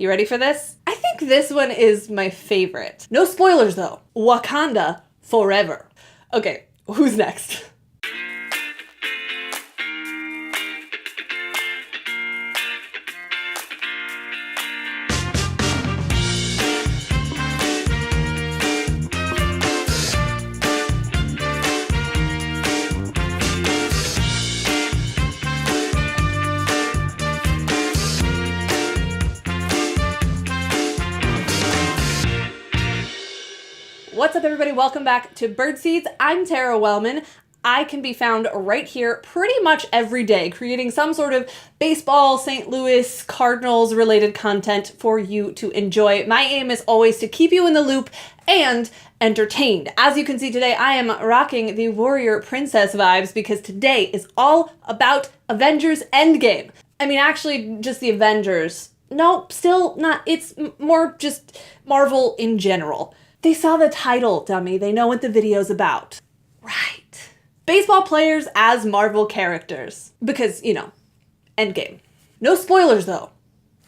You ready for this? I think this one is my favorite. No spoilers though. Wakanda forever. Okay, who's next? What's up, everybody? Welcome back to Birdseeds. I'm Tara Wellman. I can be found right here pretty much every day, creating some sort of baseball, St. Louis, Cardinals related content for you to enjoy. My aim is always to keep you in the loop and entertained. As you can see today, I am rocking the warrior princess vibes because today is all about Avengers Endgame. I mean, actually, just the Avengers. No, still not. It's more just Marvel in general. They saw the title, dummy. They know what the video's about. Right. Baseball players as Marvel characters. Because, you know, Endgame. No spoilers, though.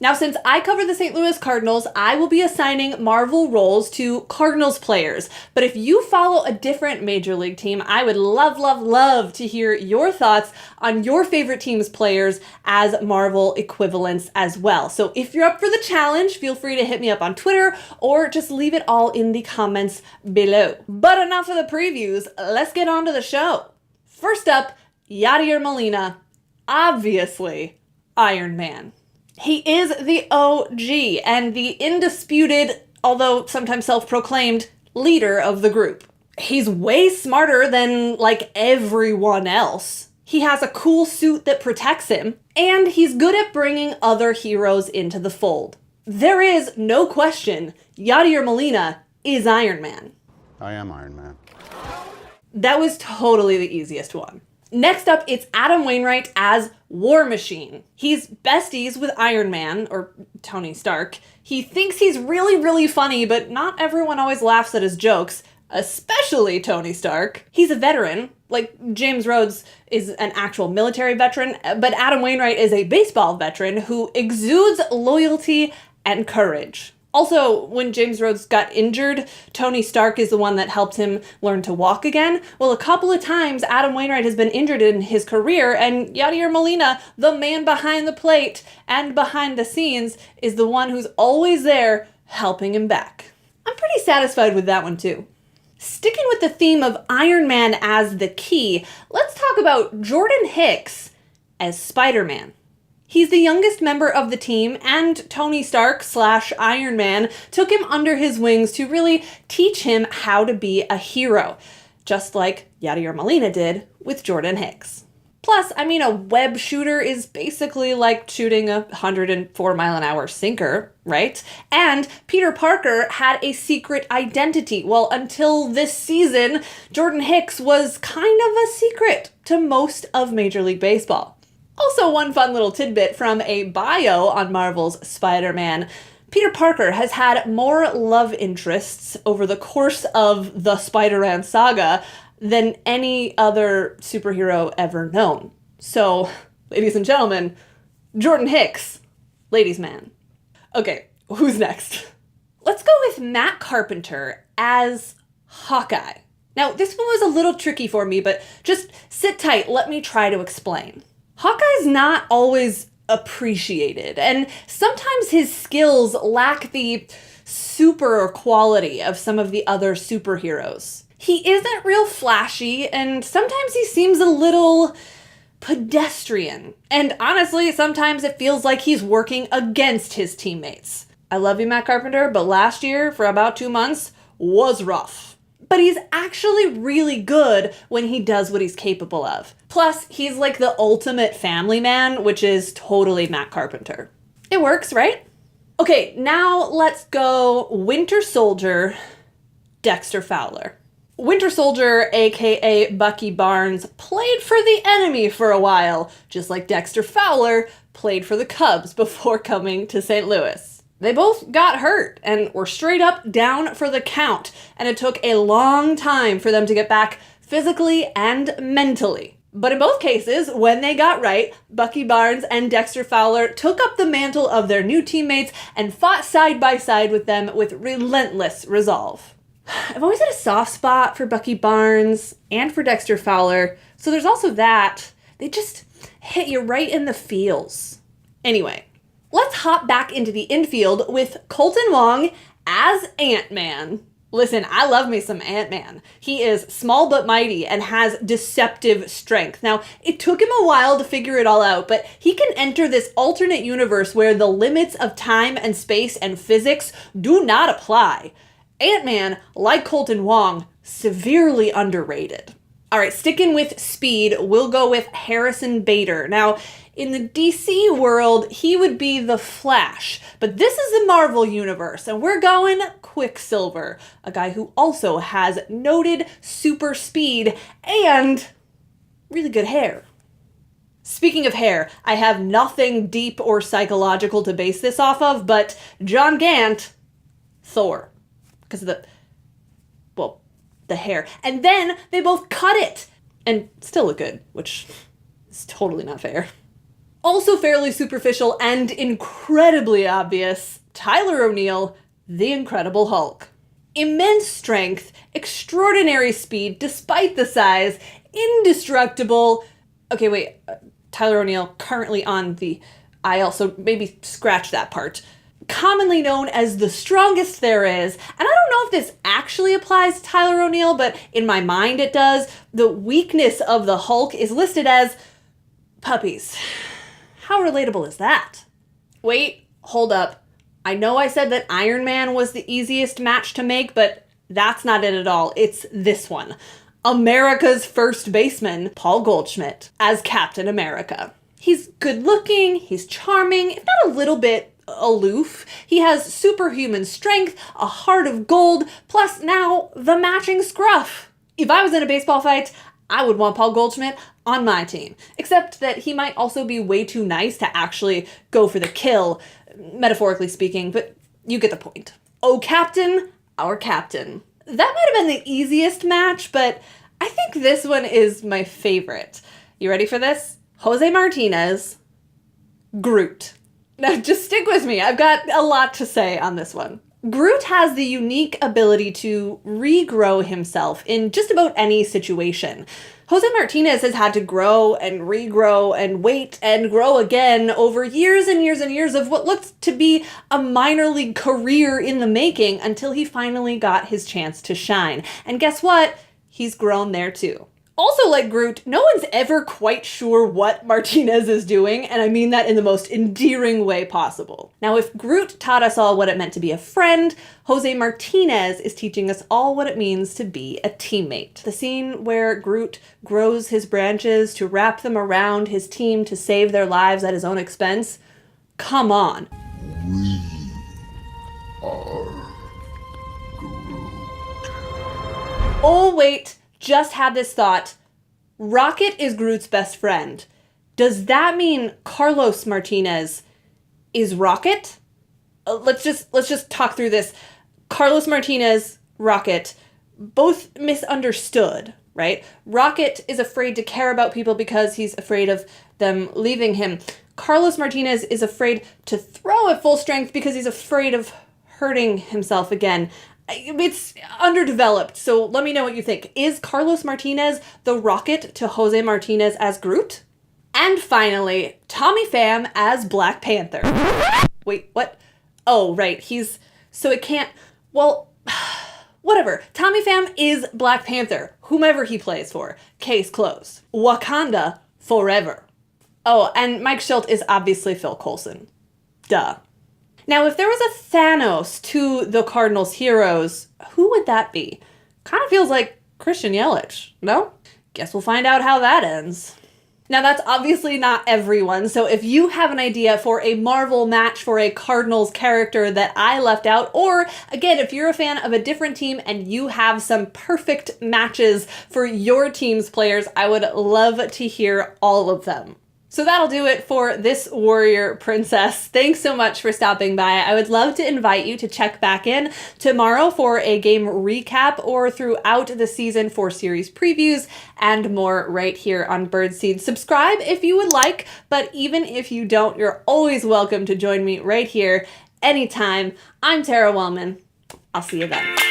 Now, since I cover the St. Louis Cardinals, I will be assigning Marvel roles to Cardinals players. But if you follow a different Major League team, I would love to hear your thoughts on your favorite team's players as Marvel equivalents as well. So if you're up for the challenge, feel free to hit me up on Twitter or just leave it all in the comments below. But enough of the previews, let's get on to the show. First up, Yadier Molina, obviously Iron Man. He is the OG and the indisputed, although sometimes self-proclaimed, leader of the group. He's way smarter than, like, everyone else. He has a cool suit that protects him, and he's good at bringing other heroes into the fold. There is no question, Yadier Molina is Iron Man. I am Iron Man. That was totally the easiest one. Next up, it's Adam Wainwright as War Machine. He's besties with Iron Man, or Tony Stark. He thinks he's really funny, but not everyone always laughs at his jokes, especially Tony Stark. He's a veteran, like James Rhodes is an actual military veteran, but Adam Wainwright is a baseball veteran who exudes loyalty and courage. Also, when James Rhodes got injured, Tony Stark is the one that helped him learn to walk again. Well, a couple of times Adam Wainwright has been injured in his career, and Yadier Molina, the man behind the plate and behind the scenes, is the one who's always there helping him back. I'm pretty satisfied with that one too. Sticking with the theme of Iron Man as the key, let's talk about Jordan Hicks as Spider-Man. He's the youngest member of the team, and Tony Stark / Iron Man took him under his wings to really teach him how to be a hero, just like Yadier Molina did with Jordan Hicks. Plus, I mean, a web shooter is basically like shooting a 104-mile-an-hour sinker, right? And Peter Parker had a secret identity. Well, until this season, Jordan Hicks was kind of a secret to most of Major League Baseball. Also, one fun little tidbit from a bio on Marvel's Spider-Man. Peter Parker has had more love interests over the course of the Spider-Man saga than any other superhero ever known. So, ladies and gentlemen, Jordan Hicks, ladies' man. Okay, who's next? Let's go with Matt Carpenter as Hawkeye. Now, this one was a little tricky for me, but just sit tight, let me try to explain. Hawkeye's not always appreciated, and sometimes his skills lack the super quality of some of the other superheroes. He isn't real flashy, and sometimes he seems a little pedestrian. And honestly, sometimes it feels like he's working against his teammates. I love you, Matt Carpenter, but last year, for about 2 months, was rough. But he's actually really good when he does what he's capable of. Plus, he's like the ultimate family man, which is totally Matt Carpenter. It works, right? Okay, now let's go Winter Soldier, Dexter Fowler. Winter Soldier, aka Bucky Barnes, played for the enemy for a while, just like Dexter Fowler played for the Cubs before coming to St. Louis. They both got hurt and were straight up down for the count, and it took a long time for them to get back physically and mentally. But in both cases, when they got right, Bucky Barnes and Dexter Fowler took up the mantle of their new teammates and fought side by side with them with relentless resolve. I've always had a soft spot for Bucky Barnes and for Dexter Fowler, so there's also that. They just hit you right in the feels. Anyway, let's hop back into the infield with Colton Wong as Ant-Man. Listen, I love me some Ant-Man. He is small but mighty and has deceptive strength. Now, it took him a while to figure it all out, but he can enter this alternate universe where the limits of time and space and physics do not apply. Ant-Man, like Colton Wong, severely underrated. All right, sticking with speed, we'll go with Harrison Bader. Now, in the DC world, he would be the Flash, but this is the Marvel universe, and we're going Quicksilver, a guy who also has noted super speed and really good hair. Speaking of hair, I have nothing deep or psychological to base this off of, but John Gant, Thor, because of the hair. And then they both cut it and still look good, which is totally not fair. Also fairly superficial and incredibly obvious, Tyler O'Neill, the Incredible Hulk. Immense strength, extraordinary speed despite the size, indestructible. Okay, wait, Tyler O'Neill currently on the IL, so maybe scratch that part. Commonly known as the strongest there is, and I don't know if this actually applies to Tyler O'Neill, but in my mind it does. The weakness of the Hulk is listed as puppies. How relatable is that? Wait, hold up. I know I said that Iron Man was the easiest match to make, but that's not it at all. It's this one. America's first baseman, Paul Goldschmidt, as Captain America. He's good looking, he's charming, if not a little bit aloof. He has superhuman strength, a heart of gold, plus now the matching scruff. If I was in a baseball fight, I would want Paul Goldschmidt on my team. Except that he might also be way too nice to actually go for the kill, metaphorically speaking, but you get the point. Oh, Captain, our Captain. That might have been the easiest match, but I think this one is my favorite. You ready for this? Jose Martinez, Groot. Now, just stick with me. I've got a lot to say on this one. Groot has the unique ability to regrow himself in just about any situation. Jose Martinez has had to grow and regrow and wait and grow again over years and years and years of what looked to be a minor league career in the making until he finally got his chance to shine. And guess what? He's grown there too. Also, like Groot, no one's ever quite sure what Martinez is doing, and I mean that in the most endearing way possible. Now, if Groot taught us all what it meant to be a friend, Jose Martinez is teaching us all what it means to be a teammate. The scene where Groot grows his branches to wrap them around his team to save their lives at his own expense, come on. We are Groot. Oh, wait. Just had this thought. Rocket is Groot's best friend. Does that mean Carlos Martinez is Rocket? Let's just talk through this. Carlos Martinez, Rocket, both misunderstood, right? Rocket is afraid to care about people because he's afraid of them leaving him. Carlos Martinez is afraid to throw at full strength because he's afraid of hurting himself again. It's underdeveloped, so let me know what you think. Is Carlos Martinez the Rocket to Jose Martinez as Groot? And finally, Tommy Pham as Black Panther. Wait, what? Oh, right, so it can't, well, whatever. Tommy Pham is Black Panther, whomever he plays for. Case closed. Wakanda forever. Oh, and Mike Schilt is obviously Phil Coulson. Duh. Now, if there was a Thanos to the Cardinals heroes, who would that be? Kind of feels like Christian Yelich, no? Guess we'll find out how that ends. Now, that's obviously not everyone, so if you have an idea for a Marvel match for a Cardinals character that I left out, or, again, if you're a fan of a different team and you have some perfect matches for your team's players, I would love to hear all of them. So that'll do it for this warrior princess. Thanks so much for stopping by. I would love to invite you to check back in tomorrow for a game recap or throughout the season for series previews and more right here on Birdseed. Subscribe if you would like, but even if you don't, you're always welcome to join me right here anytime. I'm Tara Wellman. I'll see you then.